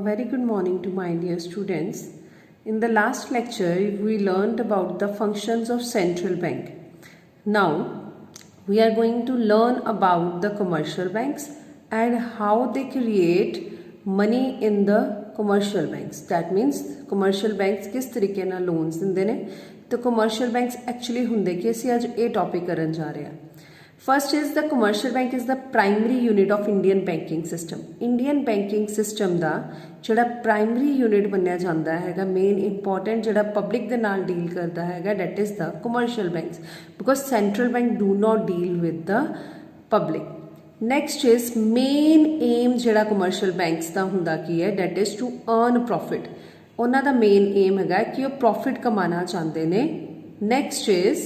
very good morning to my dear students. In the last lecture, we learned about the functions of central bank. Now, we are going to learn about the commercial banks and how they create money in the commercial banks. That means commercial banks किस तरीके नाल loans दिंदे ने तो commercial banks actually हुंदे कि असीं अज ये topic करन जा रहे हैं. First is the commercial bank is the primary unit of Indian banking system. Indian banking system ਦਾ ਜਿਹੜਾ primary unit ਬਣਿਆ ਜਾਂਦਾ ਹੈਗਾ main important ਜਿਹੜਾ public ਦੇ ਨਾਲ deal ਕਰਦਾ ਹੈਗਾ that is the commercial banks because central bank do not deal with the public. Next is main aim ਜਿਹੜਾ commercial banks ਦਾ ਹੁੰਦਾ ਕੀ ਹੈ that is to earn profit. ਉਹਨਾਂ ਦਾ main aim ਹੈਗਾ ਕਿ ਉਹ profit ਕਮਾਣਾ ਚਾਹੁੰਦੇ ਨੇ. Next is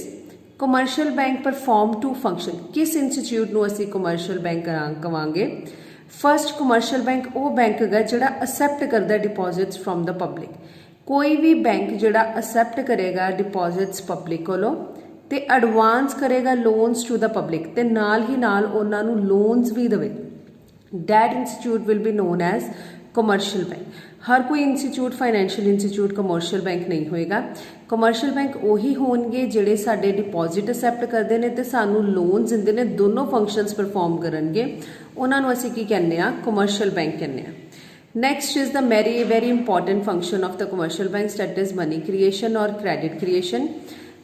commercial bank perform two function. किस इंस्टीट्यूट ਨੂੰ ਅਸੀਂ commercial bank ਕਵਾਂਗੇ? First commercial bank ਉਹ bank ਹੈਗਾ ਜਿਹੜਾ accept ਕਰਦਾ deposits from the public. ਕੋਈ ਵੀ bank ਜਿਹੜਾ accept ਕਰੇਗਾ deposits public ਕੋਲੋਂ ਤੇ advance ਕਰੇਗਾ loans to the public ਤੇ ਨਾਲ ਹੀ ਨਾਲ ਉਹਨਾਂ ਨੂੰ loans ਵੀ ਦੇਵੇ. That institute will be known as commercial bank. हर कोई institute financial institute commercial bank नहीं होएगा. कमर्शियल बैंक उही होणगे जिहड़े साडे डिपॉजिट एक्सेप्ट करदे ने ते सानू लोन्स दिंदे ने दोनों फंक्शनस परफॉर्म करनगे उन्हां नूं असीं की कहने आ कमर्शियल बैंक कहने आ. Next is the very important function of the commercial banks that is money creation और क्रेडिट क्रिएशन.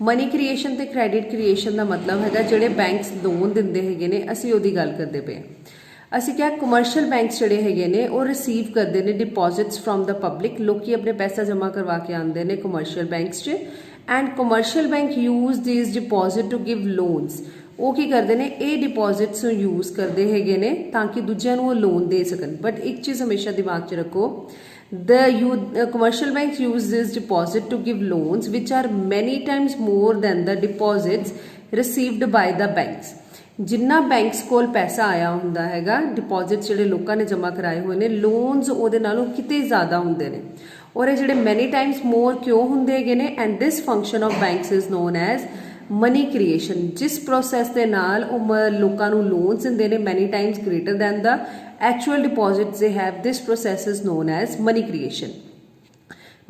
मनी क्रिएशन ते क्रेडिट क्रिएशन का मतलब हैगा जिहड़े बैंक्स लोन दिंदे हैगे ने असीं ओहदी गल करदे पे ਅਸੀਂ ਕਿਹਾ ਕਮਰਸ਼ੀਅਲ ਬੈਂਕਸ ਜਿਹੜੇ ਹੈਗੇ ਨੇ ਉਹ ਰਿਸੀਵ ਕਰਦੇ ਨੇ ਡਿਪੋਜ਼ਿਟਸ ਫਰੋਮ ਦਾ ਪਬਲਿਕ. ਲੋਕੀ ਆਪਣੇ ਪੈਸਾ ਜਮ੍ਹਾਂ ਕਰਵਾ ਕੇ ਆਉਂਦੇ ਨੇ ਕਮਰਸ਼ੀਅਲ ਬੈਂਕਸ 'ਚ and commercial bank use these deposit to give loans. ਉਹ ਕੀ ਕਰਦੇ ਨੇ ਇਹ ਡਿਪੋਜ਼ਿਟਸ ਨੂੰ ਯੂਜ਼ ਕਰਦੇ ਹੈਗੇ ਨੇ ਤਾਂ ਕਿ ਦੂਜਿਆਂ ਨੂੰ ਉਹ ਲੋਨ ਦੇ ਸਕਣ. ਬਟ ਇੱਕ ਚੀਜ਼ ਹਮੇਸ਼ਾ ਦਿਮਾਗ 'ਚ ਰੱਖੋ commercial banks use this deposit to give loans which are many times more than the deposits received by the banks. ਜਿੰਨਾ ਬੈਂਕਸ ਕੋਲ ਪੈਸਾ ਆਇਆ ਹੁੰਦਾ ਹੈਗਾ ਡਿਪੋਜ਼ਿਟਸ ਜਿਹੜੇ ਲੋਕਾਂ ਨੇ ਜਮ੍ਹਾਂ ਕਰਾਏ ਹੋਏ ਨੇ ਲੋਨਸ ਉਹਦੇ ਨਾਲੋਂ ਕਿਤੇ ਜ਼ਿਆਦਾ ਹੁੰਦੇ ਨੇ ਔਰ ਇਹ ਜਿਹੜੇ ਮੈਨੀ ਟਾਈਮਸ ਮੋਰ ਕਿਉਂ ਹੁੰਦੇ ਹੈਗੇ ਨੇ and this function of banks is known as money creation. ਜਿਸ ਪ੍ਰੋਸੈਸ ਦੇ ਨਾਲ ਉਹ ਲੋਕਾਂ ਨੂੰ ਲੋਨਸ ਦਿੰਦੇ ਨੇ many times greater than the actual deposits they have this process is known as money creation.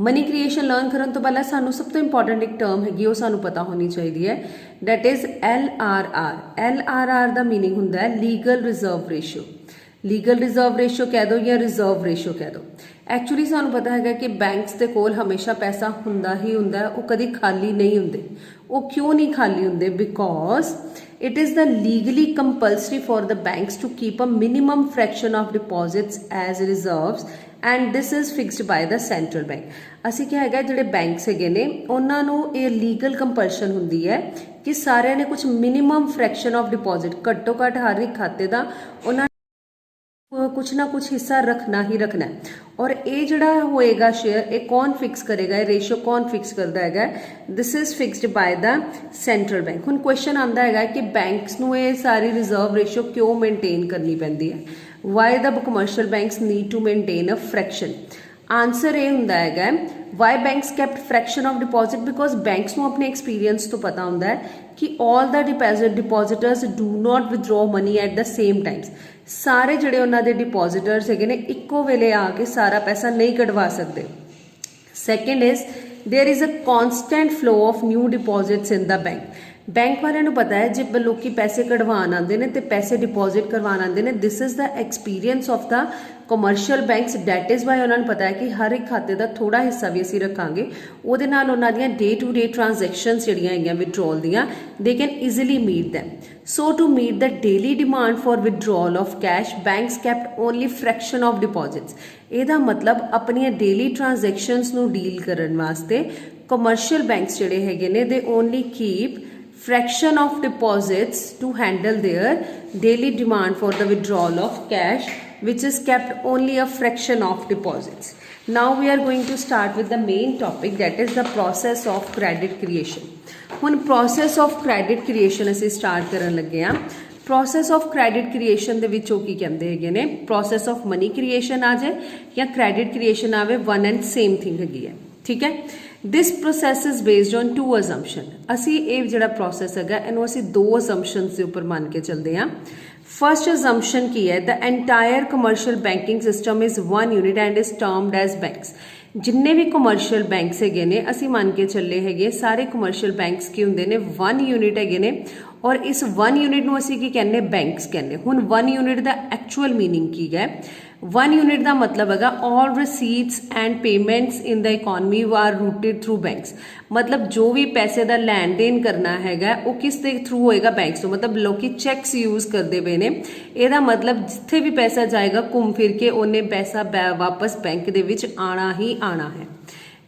Money creation learn ਕਰਨ ਤੋਂ ਪਹਿਲਾਂ ਸਾਨੂੰ ਸਭ ਤੋਂ ਇੰਪੋਰਟੈਂਟ ਇੱਕ ਟਰਮ ਹੈਗੀ ਉਹ ਸਾਨੂੰ ਪਤਾ ਹੋਣੀ ਚਾਹੀਦੀ ਹੈ that is LRR. LRR the meaning ਹੁੰਦਾ ਹੈ legal reserve ratio. Legal reserve ratio ਕਹਿ ਦਿਓ ਜਾਂ ਰਿਜ਼ਰਵ ਰੇਸ਼ੀਓ ਕਹਿ ਦਿਓ. ਐਕਚੁਅਲੀ ਸਾਨੂੰ ਪਤਾ ਹੈਗਾ ਕਿ ਬੈਂਕਸ ਦੇ ਕੋਲ ਹਮੇਸ਼ਾ ਪੈਸਾ ਹੁੰਦਾ ਹੀ ਹੁੰਦਾ ਉਹ ਕਦੀ ਖਾਲੀ ਨਹੀਂ ਹੁੰਦੇ. ਉਹ ਕਿਉਂ ਨਹੀਂ ਖਾਲੀ ਹੁੰਦੇ? Because it is the legally compulsory for the banks to keep a minimum fraction of deposits as reserves and this is fixed by the central bank. ਅਸੀਂ ਕੀ ਹੈਗਾ ਜਿਹੜੇ ਬੈਂਕਸ ਹੈਗੇ ਨੇ ਉਹਨਾਂ ਨੂੰ ਇਹ ਲੀਗਲ ਕੰਪਲਸ਼ਨ ਹੁੰਦੀ ਹੈ ਕਿ ਸਾਰਿਆਂ ਨੇ ਕੁਝ ਮਿਨੀਮਮ ਫ੍ਰੈਕਸ਼ਨ ਆਫ ਡਿਪੋਜ਼ਿਟ ਘੱਟੋ ਘੱਟ ਹਰ ਇੱਕ ਖਾਤੇ ਦਾ ਉਹਨਾਂ ਕੁਛ ਨਾ ਕੁਛ ਹਿੱਸਾ ਰੱਖਣਾ ਹੀ ਰੱਖਣਾ ਹੈ. ਔਰ ਇਹ ਜਿਹੜਾ ਹੋਏਗਾ ਸ਼ੇਅਰ ਇਹ ਕੌਣ ਫਿਕਸ ਕਰੇਗਾ? ਇਹ ਰੇਸ਼ੀਓ ਕੌਣ ਫਿਕਸ ਕਰਦਾ ਹੈਗਾ? This is fixed by the central bank. ਹੁਣ ਕੁਐਸਚਨ ਆਉਂਦਾ ਹੈਗਾ ਕਿ ਬੈਂਕਸ ਨੂੰ ਇਹ ਸਾਰੀ ਰਿਜ਼ਰਵ ਰੇਸ਼ੀਓ ਕਿਉਂ ਮੇਨਟੇਨ ਕਰਨੀ ਪੈਂਦੀ ਹੈ? Why the commercial banks need to maintain a fraction? Answer ਇਹ ਹੁੰਦਾ ਹੈਗਾ why banks kept fraction of deposit because banks ਨੂੰ ਆਪਣੇ ਐਕਸਪੀਰੀਅੰਸ ਤੋਂ ਪਤਾ ਹੁੰਦਾ ਹੈ ਕਿ all the depositors do not withdraw money at the same times. ਸਾਰੇ ਜਿਹੜੇ ਉਹਨਾਂ ਦੇ ਡਿਪੋਜ਼ਿਟਰਸ ਹੈਗੇ ਨੇ ਇੱਕੋ ਵੇਲੇ ਆ ਕੇ ਸਾਰਾ ਪੈਸਾ ਨਹੀਂ ਕਢਵਾ ਸਕਦੇ. Second is there is a constant flow of new deposits in the bank. Bank ਵਾਲਿਆਂ ਨੂੰ ਪਤਾ ਹੈ ਜੇ ਲੋਕੀ ਪੈਸੇ ਕਢਵਾਉਣ ਆਉਂਦੇ ਨੇ ਤੇ ਪੈਸੇ ਡਿਪੋਜ਼ਿਟ ਕਰਵਾਉਣ ਆਉਂਦੇ ਨੇ this is the experience of the commercial banks. That is why ਉਹਨਾਂ ਨੂੰ ਪਤਾ ਹੈ ਕਿ ਹਰ ਇੱਕ ਖਾਤੇ ਦਾ ਥੋੜਾ ਹਿੱਸਾ ਵੀ ਅਸੀਂ ਰੱਖਾਂਗੇ ਉਹਦੇ ਨਾਲ ਉਹਨਾਂ ਦੀਆਂ ਡੇ ਟੂ ਡੇ ਟ੍ਰਾਂਜੈਕਸ਼ਨਸ ਜਿਹੜੀਆਂ ਹੈਗੀਆਂ ਵਿਡਰੋਲ ਦੀਆਂ they can easily meet them. So to meet the daily demand for withdrawal of cash, banks kept only fraction of deposits. ਇਹਦਾ ਮਤਲਬ ਆਪਣੀਆਂ daily transactions ਨੂੰ ਡੀਲ ਕਰਨ ਵਾਸਤੇ commercial banks ਜਿਹੜੇ ਹੈਗੇ ਨੇ they only keep fraction of deposits to handle their daily demand for the withdrawal of cash which is kept only a fraction of deposits. Now we are going to start with the main topic that is the process of credit creation. ਹੁਣ process of credit creation ਅਸੀਂ start ਕਰਨ ਲੱਗੇ ਹਾਂ. Process of credit creation ਦੇ ਵਿੱਚ ਉਹ ਕੀ ਕਹਿੰਦੇ ਹੈਗੇ ਨੇ ਪ੍ਰੋਸੈਸ ਆਫ ਮਨੀ ਕ੍ਰੀਏਸ਼ਨ ਆ ਜਾਏ ਜਾਂ ਕ੍ਰੈਡਿਟ ਕ੍ਰੀਏਸ਼ਨ ਆਵੇ ਵਨ ਐਂਡ ਸੇਮ ਥਿੰਗ ਹੈਗੀ ਹੈ. ਠੀਕ ਹੈ. This process is based on two assumption. ਅਸੀਂ ਇਹ ਜਿਹੜਾ ਪ੍ਰੋਸੈਸ ਹੈਗਾ ਇਹਨੂੰ ਅਸੀਂ ਦੋ ਅਜ਼ੰਪਸ਼ਨਸ ਦੇ ਉੱਪਰ ਮੰਨ ਕੇ ਚੱਲਦੇ ਹਾਂ. फर्स्ट assumption की है, the entire commercial banking system is one unit and is termed as banks. जिन्ने भी कमर्शियल बैंक्स हैगे ने ਅਸੀਂ ਮੰਨ ਕੇ ਚੱਲੇ ਹੈਗੇ ਸਾਰੇ ਕਮਰशियल बैंक्स ਕੀ ਹੁੰਦੇ ਨੇ 1 यूनिट ਹੈਗੇ ਨੇ और इस 1 यूनिट ਨੂੰ ਅਸੀਂ ਕੀ ਕਹਿੰਦੇ बैंक्स ਕਹਿੰਦੇ। ਹੁਣ 1 यूनिट ਦਾ ਐਕਚੁਅਲ मीनिंग ਕੀ ਹੈ? 1 यूनिट ਦਾ मतलब ਹੈਗਾ all receipts and payments in the economy are routed through banks। मतलब जो भी पैसे ਦਾ ਲੈਣ ਦੇਣ ਕਰਨਾ ਹੈਗਾ ਉਹ ਕਿਸ ਦੇ ਥਰੂ ਹੋਏਗਾ? ਬੈਂਕਸ ਤੋਂ। मतलब ਲੋਕੀ ਚੈਕਸ ਯੂਜ਼ ਕਰਦੇ ਪਏ ਨੇ। ਇਹਦਾ मतलब ਜਿੱਥੇ ਵੀ ਪੈਸਾ ਜਾਏਗਾ ਘੁੰਮ ਫਿਰ ਕੇ ਉਹਨੇ ਪੈਸਾ ਵਾਪਸ ਬੈਂਕ ਦੇ ਵਿੱਚ ਆਣਾ ਹੀ ਆਣਾ ਹੈ।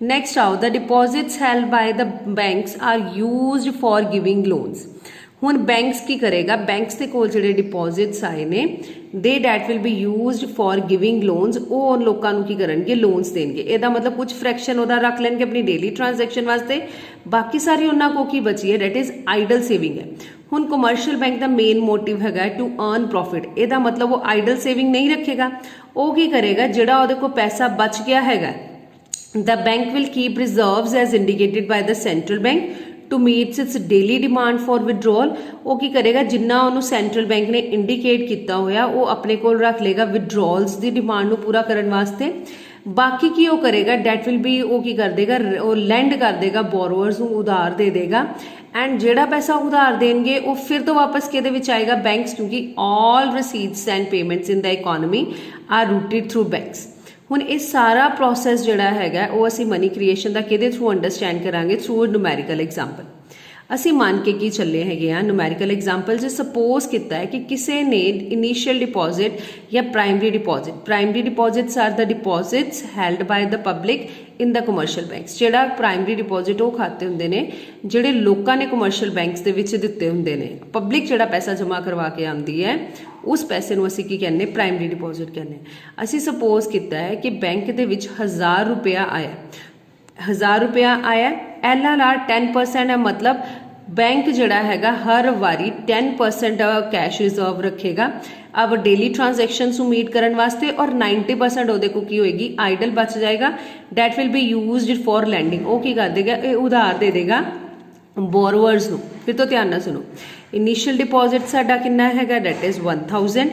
नेक्स्ट आओ, the deposits held by the banks are used for giving loans. ਹੁਣ ਬੈਂਕਸ ਕੀ ਕਰੇਗਾ? ਬੈਂਕਸ ਦੇ ਕੋਲ ਜਿਹੜੇ ਡਿਪੋਜ਼ਿਟਸ ਆਏ ਨੇ ਦੇ that will be used for giving loans. ਉਹ ਲੋਕਾਂ ਨੂੰ ਕੀ ਕਰਨਗੇ? ਲੋਨਸ ਦੇਣਗੇ। ਇਹਦਾ ਮਤਲਬ ਕੁਝ ਫ੍ਰੈਕਸ਼ਨ ਉਹਦਾ ਰੱਖ ਲੈਣਗੇ ਆਪਣੀ ਡੇਲੀ ਟ੍ਰਾਂਜੈਕਸ਼ਨ ਵਾਸਤੇ, ਬਾਕੀ ਸਾਰੀ ਉਹਨਾਂ ਕੋ ਕੀ ਬਚੀ ਹੈ ਡੈਟ ਇਜ਼ ਆਈਡਲ ਸੇਵਿੰਗ ਹੈ। ਹੁਣ ਕਮਰਸ਼ੀਅਲ ਬੈਂਕ ਦਾ ਮੇਨ ਮੋਟਿਵ ਹੈਗਾ ਟੂ ਅਰਨ ਪ੍ਰੋਫਿਟ। ਇਹਦਾ ਮਤਲਬ ਉਹ ਆਈਡਲ ਸੇਵਿੰਗ ਨਹੀਂ ਰੱਖੇਗਾ। ਉਹ ਕੀ ਕਰੇਗਾ? ਜਿਹੜਾ ਉਹਦੇ ਕੋਲ ਪੈਸਾ ਬਚ ਗਿਆ ਹੈਗਾ the bank will keep reserves as indicated by the central bank to meet its daily demand for withdrawal। ਉਹ ਕੀ ਕਰੇਗਾ? ਜਿੰਨਾ ਉਹਨੂੰ ਸੈਂਟਰਲ ਬੈਂਕ ਨੇ ਇੰਡੀਕੇਟ ਕੀਤਾ ਹੋਇਆ ਉਹ ਆਪਣੇ ਕੋਲ ਰੱਖ ਲੇਗਾ ਵਿਡਰੋਲਸ ਦੀ ਡਿਮਾਂਡ ਨੂੰ ਪੂਰਾ ਕਰਨ ਵਾਸਤੇ। ਬਾਕੀ ਕੀ ਉਹ ਕਰੇਗਾ? ਡੈਟ ਵਿਲ ਬੀ ਉਹ ਕੀ ਕਰ ਦੇਗਾ? ਉਹ ਲੈਂਡ ਕਰ ਦੇਗਾ ਬੋਰੋਅਰਸ ਨੂੰ, ਉਧਾਰ ਦੇ ਦੇਗਾ। ਐਂਡ ਜਿਹੜਾ ਪੈਸਾ ਉਧਾਰ ਦੇਣਗੇ ਉਹ ਫਿਰ ਤੋਂ ਵਾਪਸ ਕਿਹਦੇ ਵਿੱਚ ਆਏਗਾ? ਬੈਂਕਸ, ਕਿਉਂਕਿ all receipts and payments in the economy are routed through banks. ਹੁਣ ਇਹ ਸਾਰਾ ਪ੍ਰੋਸੈਸ ਜਿਹੜਾ ਹੈਗਾ ਉਹ ਅਸੀਂ ਮਨੀ ਕ੍ਰੀਏਸ਼ਨ ਦਾ ਕਿਹਦੇ ਥਰੂ ਅੰਡਰਸਟੈਂਡ ਕਰਾਂਗੇ? Through numerical example. ਅਸੀਂ ਮੰਨ ਕੇ ਕੀ ਚੱਲੇ ਹੈਗੇ ਆ ਨੂਮੈਰੀਕਲ ਐਗਜ਼ਾਮਪਲ 'ਚ ਸਪੋਜ਼ ਕੀਤਾ ਹੈ ਕਿ ਕਿਸੇ ਨੇ ਇਨੀਸ਼ੀਅਲ ਡਿਪੋਜ਼ਿਟ ਜਾਂ primary deposits are the deposits held by the public in the commercial banks. ਜਿਹੜਾ ਪ੍ਰਾਇਮਰੀ ਡਿਪੋਜ਼ਿਟ ਉਹ ਖਾਤੇ ਹੁੰਦੇ ਨੇ ਜਿਹੜੇ ਲੋਕਾਂ ਨੇ ਕਮਰਸ਼ੀਅਲ ਬੈਂਕਸ ਦੇ ਵਿੱਚ ਦਿੱਤੇ ਹੁੰਦੇ ਨੇ। ਪਬਲਿਕ ਜਿਹੜਾ ਪੈਸਾ ਜਮ੍ਹਾਂ ਕਰਵਾ ਕੇ ਆਉਂਦੀ ਹੈ ਉਸ ਪੈਸੇ ਨੂੰ ਅਸੀਂ ਕੀ ਕਹਿੰਦੇ? ਪ੍ਰਾਇਮਰੀ ਡਿਪੋਜ਼ਿਟ ਕਹਿੰਦੇ। ਅਸੀਂ ਸਪੋਜ਼ ਕੀਤਾ ਹੈ ਕਿ ਬੈਂਕ ਦੇ ਵਿੱਚ 1000 ਰੁਪਇਆ ਆਇਆ, 1000 ਰੁਪਇਆ ਆਇਆ, LLR 10% ਹੈ। मतलब बैंक ਜਿਹੜਾ ਹੈਗਾ ਹਰ ਵਾਰੀ 10% ਕੈਸ਼ ਰਿਜ਼ਰਵ ਰੱਖੇਗਾ अब डेली ट्रांजैक्शंस ਨੂੰ ਮੀਟ ਕਰਨ ਵਾਸਤੇ और 90% ਉਹਦੇ ਕੋ ਕੀ ਹੋਏਗੀ? ਆਈਡਲ ਬਚ ਜਾਏਗਾ। That will be used for lending. ਉਹ ਕੀ ਕਰ ਦੇਗਾ? ਇਹ ਉਧਾਰ ਦੇ ਦੇਗਾ ਬੋਰੋਅਰਸ ਨੂੰ। ਫਿਰ ਤੋਂ ਧਿਆਨ ਨਾਲ ਸੁਣੋ। ਇਨੀਸ਼ੀਅਲ ਡਿਪੋਜ਼ਿਟ ਸਾਡਾ ਕਿੰਨਾ ਹੈਗਾ? That is 1000।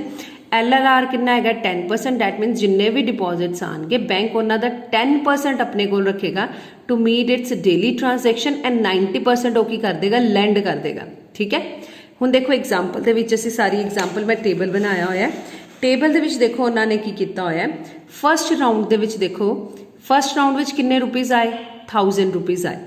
LLR ਕਿੰਨਾ ਹੈਗਾ? 10%। ਡੈਟ ਮੀਨਸ ਜਿੰਨੇ ਵੀ ਡਿਪੋਜ਼ਿਟਸ ਆਣਗੇ ਬੈਂਕ ਉਹਨਾਂ ਦਾ 10% ਆਪਣੇ ਕੋਲ ਰੱਖੇਗਾ to meet its daily transaction and 90% ਉਹ ਕੀ ਕਰ ਦੇਗਾ? ਲੈਂਡ ਕਰ ਦੇਗਾ। ਠੀਕ ਹੈ। ਹੁਣ ਦੇਖੋ ਐਗਜ਼ਾਮਪਲ ਦੇ ਵਿੱਚ ਅਸੀਂ ਸਾਰੀ ਐਗਜ਼ਾਮਪਲ ਮੈਂ ਟੇਬਲ ਬਣਾਇਆ ਹੋਇਆ। ਟੇਬਲ ਦੇ ਵਿੱਚ ਦੇਖੋ ਉਹਨਾਂ ਨੇ ਕੀ ਕੀਤਾ ਹੋਇਆ। ਫਸਟ ਰਾਊਂਡ ਦੇ ਵਿੱਚ ਦੇਖੋ, ਫਸਟ ਰਾਊਂਡ ਵਿੱਚ ਕਿੰਨੇ ਰੁਪੀਜ਼ ਆਏ? 1000 ਰੁਪੀਜ਼ ਆਏ।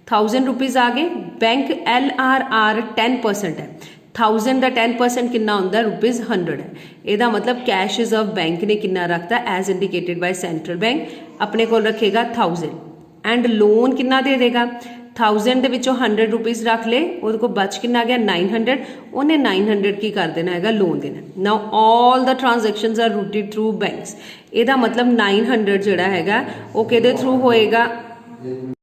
1000 ਰੁਪੀਜ਼ ਆ ਗਏ। ਬੈਂਕ LRR 10% ਹੈ। 1000 ਦਾ 10% ਕਿੰਨਾ ਹੁੰਦਾ? ਰੁਪੀਜ਼ 100 ਹੈ। ਇਹਦਾ ਮਤਲਬ ਕੈਸ਼ ਰਿਜ਼ਰਵ ਬੈਂਕ ਨੇ ਕਿੰਨਾ ਰੱਖਤਾ? ਐਜ਼ ਇੰਡੀਕੇਟਡ ਬਾय ਸੈਂਟਰਲ ਬੈਂਕ ਆਪਣੇ ਕੋਲ ਰੱਖੇਗਾ 1000 ਐਂਡ ਲੋਨ ਕਿੰਨਾ ਦੇ ਦੇਗਾ? 1000 ਦੇ ਵਿੱਚੋਂ 100 ਰੁਪੀਜ਼ ਰੱਖ ਲੇ, ਉਹਦੇ ਕੋਲ ਬਚ ਕਿੰਨਾ ਗਿਆ? 900। ਉਹਨੇ 900 ਕੀ ਕਰ ਦੇਣਾ ਹੈਗਾ? ਲੋਨ ਦੇਣਾ। Now all the transactions are routed through banks. ਇਹਦਾ ਮਤਲਬ 900 ਜਿਹੜਾ ਹੈਗਾ ਉਹ ਕਿਹਦੇ ਥਰੂ ਹੋਏਗਾ?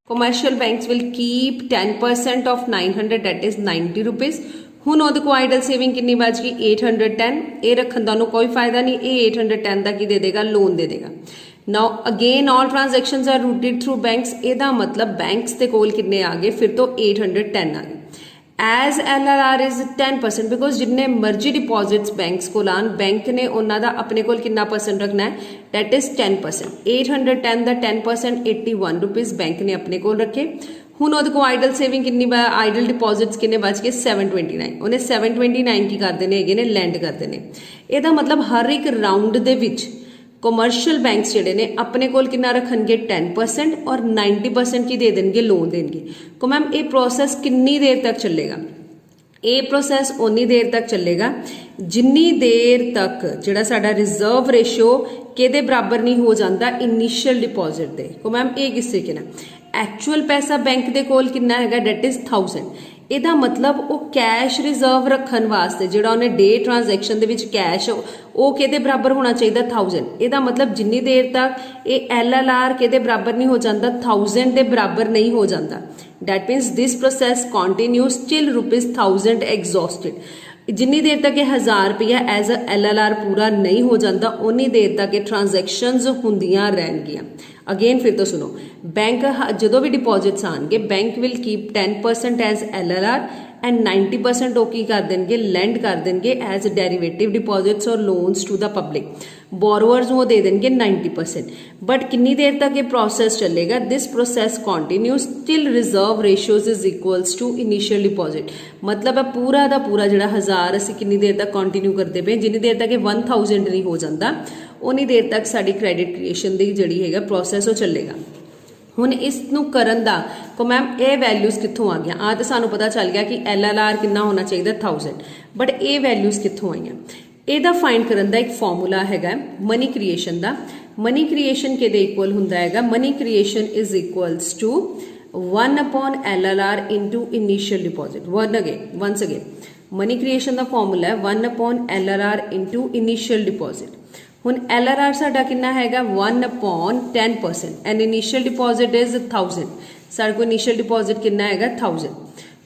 Commercial banks will keep 10% of 900 that is 90 rupees. ਹੁਣ ਉਹਦੇ ਕੋਲ ਆਈਡਲ ਸੇਵਿੰਗ ਕਿੰਨੀ ਬਚ ਗਈ? 810। ਇਹ ਰੱਖਣ ਦਾ ਉਹਨੂੰ ਕੋਈ ਫਾਇਦਾ ਨਹੀਂ। ਇਹ 810 ਦਾ ਕੀ ਦੇ ਦੇਗਾ? ਲੋਨ ਦੇ ਦੇਗਾ। Now again all transactions are routed through banks. ਇਹਦਾ ਮਤਲਬ ਬੈਂਕਸ ਦੇ ਕੋਲ ਕਿੰਨੇ ਆ ਗਏ? ਫਿਰ ਤੋਂ 810 ਆ ਗਏ। ਐਜ਼ LLR ਇਜ਼ 10% ਬਿਕੋਜ਼ ਜਿੰਨੇ ਮਰਜ਼ੀ ਡਿਪੋਜ਼ਿਟਸ ਬੈਂਕਸ ਕੋਲ ਆਣ ਬੈਂਕ ਨੇ ਉਹਨਾਂ ਦਾ ਆਪਣੇ ਕੋਲ ਕਿੰਨਾ ਪਰਸੈਂਟ ਰੱਖਣਾ ਹੈ? That is 10%। 810 ਦਾ 10% 81 ਰੁਪੀਜ਼ ਬੈਂਕ ਨੇ ਆਪਣੇ ਕੋਲ ਰੱਖੇ। ਹੁਣ ਉਹਦੇ ਕੋਲ ਆਈਡਲ ਸੇਵਿੰਗ ਕਿੰਨੀ? ਆਈਡਲ ਡਿਪੋਜ਼ਿਟਸ ਕਿੰਨੇ ਬਚ ਗਏ? 729। ਉਹਨੇ 729 ਕੀ ਕਰਦੇ ਨੇ ਹੈਗੇ ਨੇ? ਲੈਂਡ ਕਰਦੇ ਨੇ। ਇਹਦਾ ਮਤਲਬ ਹਰ ਇੱਕ ਰਾਊਂਡ ਦੇ ਵਿੱਚ ਕਮਰਸ਼ੀਅਲ ਬੈਂਕਸ ਜਿਹੜੇ ਨੇ ਆਪਣੇ ਕੋਲ ਕਿੰਨਾ ਰੱਖਣਗੇ? 10% ਔਰ 90% ਕੀ ਦੇ ਦੇਣਗੇ? ਲੋਨ ਦੇਣਗੇ। ਕੋ ਮੈਮ ਇਹ ਪ੍ਰੋਸੈਸ ਕਿੰਨੀ ਦੇਰ ਤੱਕ ਚੱਲੇਗਾ? ਇਹ ਪ੍ਰੋਸੈਸ ਉਨੀ ਦੇਰ ਤੱਕ ਚੱਲੇਗਾ ਜਿੰਨੀ ਦੇਰ ਤੱਕ ਜਿਹੜਾ ਸਾਡਾ ਰਿਜ਼ਰਵ ਰੇਸ਼ੀਓ ਕਿਹਦੇ ਬਰਾਬਰ ਨਹੀਂ ਹੋ ਜਾਂਦਾ? ਇਨੀਸ਼ੀਅਲ ਡਿਪੋਜ਼ਿਟ ਦੇ। ਕੋ ਮੈਮ ਇਹ ਕਿਸ ਤਰੀਕੇ ਨਾਲ? ਐਕਚੁਅਲ ਪੈਸਾ ਬੈਂਕ ਦੇ ਕੋਲ ਕਿੰਨਾ ਹੈਗਾ? That is 1000। ਇਹਦਾ ਮਤਲਬ ਉਹ ਕੈਸ਼ ਰਿਜ਼ਰਵ ਰੱਖਣ ਵਾਸਤੇ ਜਿਹੜਾ ਉਹਨੇ ਡੇ ਟ੍ਰਾਂਜੈਕਸ਼ਨ ਦੇ ਵਿੱਚ ਕੈਸ਼ ਉਹ ਕਿਹਦੇ ਬਰਾਬਰ ਹੋਣਾ ਚਾਹੀਦਾ? 1000। ਇਹਦਾ ਮਤਲਬ ਜਿੰਨੀ ਦੇਰ ਤੱਕ ਇਹ LLR ਕਿਹਦੇ ਬਰਾਬਰ ਨਹੀਂ ਹੋ ਜਾਂਦਾ? 1000 ਦੇ ਬਰਾਬਰ ਨਹੀਂ ਹੋ ਜਾਂਦਾ। That means this process continues till rupees 1000 exhausted. ਜਿੰਨੀ ਦੇਰ ਤੱਕ ਇਹ 1000 ਰੁਪਇਆ ਐਜ਼ ਅ LLR ਪੂਰਾ ਨਹੀਂ ਹੋ ਜਾਂਦਾ ਉਨੀ ਦੇਰ ਤੱਕ ਇਹ ਟ੍ਰਾਂਜੈਕਸ਼ਨਸ ਹੁੰਦੀਆਂ ਰਹਿਣਗੀਆਂ। ਅਗੇਨ ਫਿਰ ਤੋਂ ਸੁਣੋ। ਬੈਂਕ ਜਦੋਂ ਵੀ ਡਿਪੋਜ਼ਿਟਸ ਆਣਗੇ bank will keep 10% as LLR and 90% वो की कर देंगे लैंड कर देंगे एज डेरिवेटिव डिपॉजिट्स और loans to the public. Borrowers वो दे देंगे 90%। बट कितनी देर तक ये प्रोसेस चलेगा? This process continues till reserve ratios is equals to initial deposit. मतलब है पूरा का पूरा जो 1000 असी कितनी देर तक कंटिन्यू करते पे, जिन्नी देर तक 1000 नहीं हो जाता उन्नी देर तक साडी क्रेडिट क्रिएशन की जिहड़ी हैगा प्रोसेस वो चलेगा। हुण इसनूं करन दा को मैम ये वैल्यूज़ कित्थों आ गया? आ तो सानूं पता चल गया कि LLR कितना होना चाहिए 1000, बट ये वैल्यूज़ कित्थों आईयां? ਇਹਦਾ फाइंड करन दा एक फॉर्मूला हैगा मनी क्रिएशन का। मनी क्रिएशन के इक्वल हुंदा हैगा money creation is equals to 1/LLR into initial deposit. Once again money creation का फॉर्मूला है 1/LLR इंटू इनिशियल डिपॉजिट। हुण LLR साडा कितना हैगा 1/10% एंड इनिशियल डिपॉजिट इज 1000। साडे को इनिशियल डिपॉजिट कितना हैगा 1000।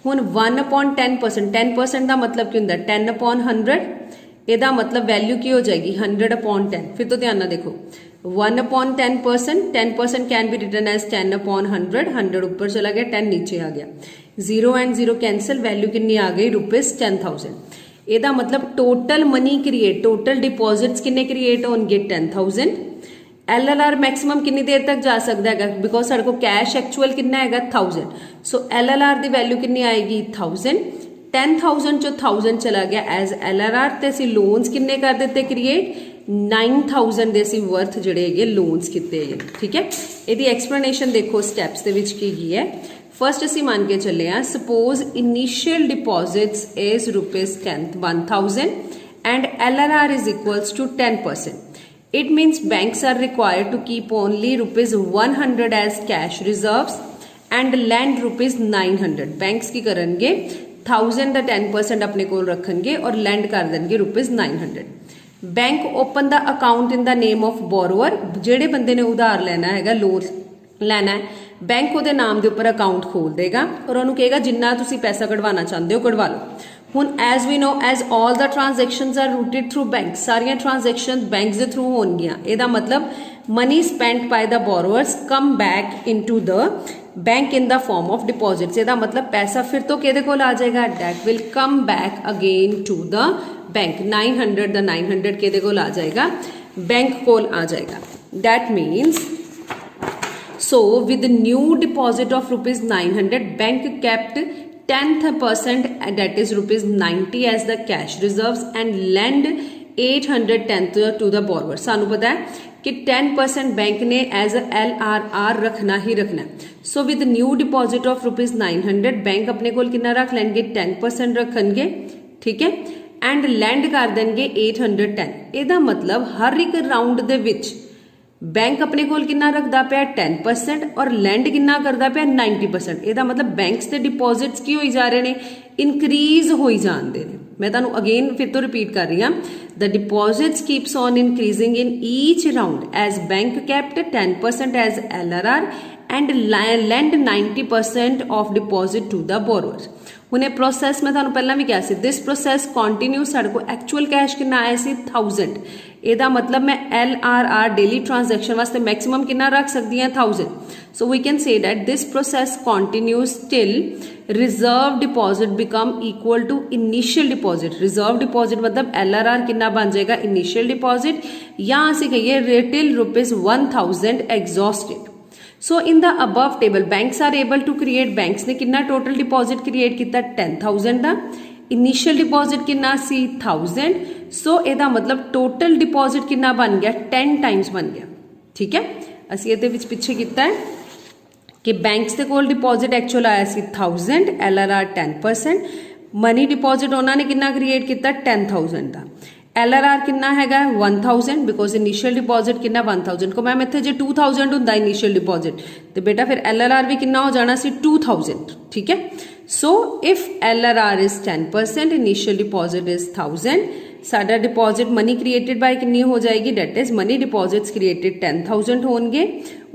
हुण 1/10%, 10% का मतलब की हुंदा 10/100। ਇਹਦਾ मतलब वैल्यू की हो जाएगी 100/10। फिर तो ध्यान ना देखो 1/10%, 10% कैन बी रिटन एज 10/100। 100 ऊपर चला गया, 10 नीचे आ गया, 0 एंड 0 कैंसिल, वैल्यू कितनी आ गई ₹10,000। ਇਹਦਾ मतलब total money create, total deposits किन्ने क्रिएट होंगे 10,000। LLR मैक्सिमम कितनी देर तक जा सकता है बिकॉज साढ़े को कैश एक्चुअल कितना है 1000। सो LLR की वैल्यू कितनी आएगी 1000। 10,000 चो 1000 चला गया एज LLR ते असी लोन्स किन्ने कर देते क्रिएट 9,000 दे असी वर्थ जिहड़े हैगे लोन्स किते है। ठीक है, इहदी एक्सप्लेनेशन देखो स्टैप्स दे विच की है। फर्स्ट असी मान के चले हाँ suppose initial deposits is ₹10,000 and LLR is equals to 10%। It means banks are required to keep only ₹100 as cash reserves and lend ₹900। Banks की करेंगे 1000 का 10% अपने को रखेंगे और लैंड कर देंगे ₹900। Bank open the account in the name of borrower. जेड़े बंदे ने उधार लेना है लोन लेना है, बैंक ਉਹਦੇ नाम के उपर अकाउंट खोल देगा और उन्होंने कहेगा जिन्ना तुसी पैसा कढ़वाना चाहते हो कढ़वा लो। हुण as we know as all the transactions are routed through bank, सारियां ट्रांजैक्शन बैंक के थ्रू होणगियां। ਇਹਦਾ मतलब money spent by the borrowers come back into the bank in the form of deposits. ਇਹਦਾ मतलब पैसा फिर तो किहदे कोल आ जाएगा that will come back again to the bank. 900 the 900 किहदे कोल आ जाएगा बैंक कोल आ जाएगा। That means so with new deposit of ₹900 bank kept 10% that is ₹90 as the cash reserves and lend 810 to the borrower। सानू पता है कि 10% बैंक ने एज LRR रखना ही रखना है। So with new deposit of ₹900 bank अपने कोल कितना रख लेंगे 10% रखेंगे। ठीक है, एंड लैंड कर देंगे 810। ਇਹਦਾ मतलब हर एक राउंड दे विच बैंक अपने कोल कितना रखता पाया 10% और लैंड कितना करता पाया 90%। ਇਹਦਾ मतलब बैंक्स के डिपॉजिट्स की होई जा रहे हैं इनक्रीज होई जाते हैं। मैं तुहानू अगेन फिर तो रिपीट कर रही हाँ the deposits keeps on increasing in each round as bank kept 10% as LRR and lend 90% of deposit to the borrower. हुणे प्रोसैस मैं तुहानू पहला भी कहा सी दिस प्रोसैस कॉन्टीन्यू। साडे को एक्चुअल कैश कितना आया सी 1000। ਇਹਦਾ मतलब मैं LRR डेली ट्रांजैक्शन वास्ते मैक्सिमम कितना रख सकती हैं 1000। So we can say that this process continues till reserve deposit become equal to initial deposit. Reserve deposit मतलब LRR कितना बन जाएगा इनिशियल डिपॉजिट, या असीं कहिए till ₹1000 exhausted. So in the above table banks are able to create, banks ने कितना total deposit create किया 10,000 का, इनिशियल डिपॉजिट कितना सी 1000। सो ਇਹਦਾ मतलब टोटल डिपॉजिट कितना बन गया 10 टाइम्स बन गया। ठीक है, ਅਸੀਂ ਇਹਦੇ ਵਿੱਚ ਪਿੱਛੇ ਕੀਤਾ ਹੈ कि बैंक्स के कोल डिपॉजिट एक्चुअल आया सी 1000, LRR 10%, मनी डिपॉजिट उन्होंने कितना क्रिएट किया 10,000 का, LRR कितना हैगा 1000 बिकॉज इनिशियल डिपॉजिट कितना 1000 को मैम इतने जो 2000 होंदा इनिशियल डिपॉजिट तो बेटा फिर LRR भी कितना हो जाना सी 2000। ठीक है, so if LRR is 10% initial deposit is 1000, साडा डिपॉजिट मनी क्रिएटेड बाय कितनी हो जाएगी that is money deposits created 10,000 होंगे,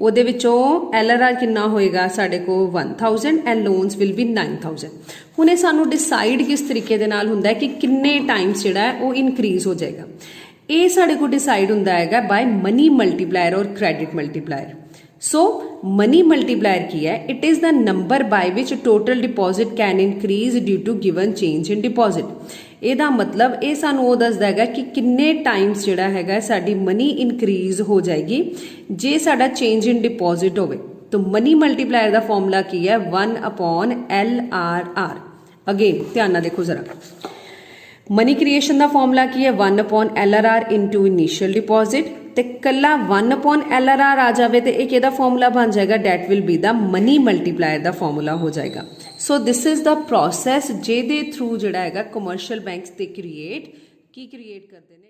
ਉਹਦੇ ਵਿੱਚੋਂ LRR ਕਿੰਨਾ ਹੋਏਗਾ ਸਾਡੇ ਕੋ 1000 ਐਂਡ ਲੋਨਸ ਵਿਲ ਬੀ 9000। ਹੁਣ ਇਹ ਸਾਨੂੰ ਡਿਸਾਈਡ ਕਿਸ ਤਰੀਕੇ ਦੇ ਨਾਲ ਹੁੰਦਾ ਹੈ ਕਿ ਕਿੰਨੇ ਟਾਈਮਸ ਜਿਹੜਾ ਹੈ ਉਹ ਇਨਕਰੀਜ਼ ਹੋ ਜਾਏਗਾ। ਇਹ ਸਾਡੇ ਕੋ ਡਿਸਾਈਡ ਹੁੰਦਾ ਹੈਗਾ ਬਾय मनी मल्टीप्लायर और credit multiplier. So money multiplier की है, it is the number by which total deposit can increase due to given change in deposit. ਇਹਦਾ ਮਤਲਬ ਇਹ ਸਾਨੂੰ ਉਹ ਦੱਸਦਾ ਹੈਗਾ ਕਿ ਕਿੰਨੇ ਟਾਈਮਸ ਜਿਹੜਾ ਹੈਗਾ ਸਾਡੀ ਮਨੀ ਇਨਕਰੀਜ਼ ਹੋ ਜਾਏਗੀ ਜੇ ਸਾਡਾ ਚੇਂਜ ਇਨ ਡਿਪੋਜ਼ਿਟ ਹੋਵੇ। ਤਾਂ ਮਨੀ ਮਲਟੀਪਲਾਇਰ ਦਾ ਫਾਰਮੂਲਾ ਕੀ ਹੈ 1/LRR। ਅਗੇਨ ਧਿਆਨ ਨਾਲ ਦੇਖੋ ਜ਼ਰਾ, ਮਨੀ ਕ੍ਰੀਏਸ਼ਨ ਦਾ ਫਾਰਮੂਲਾ ਕੀ ਹੈ 1/LRR ਇਨਟੂ ਇਨੀਸ਼ੀਅਲ ਡਿਪੋਜ਼ਿਟ। ਤੇ ਕੱਲਾ 1/LRR ਆ ਜਾਵੇ ਤੇ ਇਹ ਕਿਹਦਾ ਫਾਰਮੂਲਾ ਬਣ ਜਾਏਗਾ, that will be the money multiplier ਦਾ ਫਾਰਮੂਲਾ ਹੋ ਜਾਏਗਾ। So this is the process ਜਿਹਦੇ ਥਰੂ ਜਿਹੜਾ ਹੈਗਾ ਕਮਰਸ਼ੀਅਲ ਬੈਂਕਸ ਤੇ ਕ੍ਰੀਏਟ ਕਰਦੇ ਨੇ।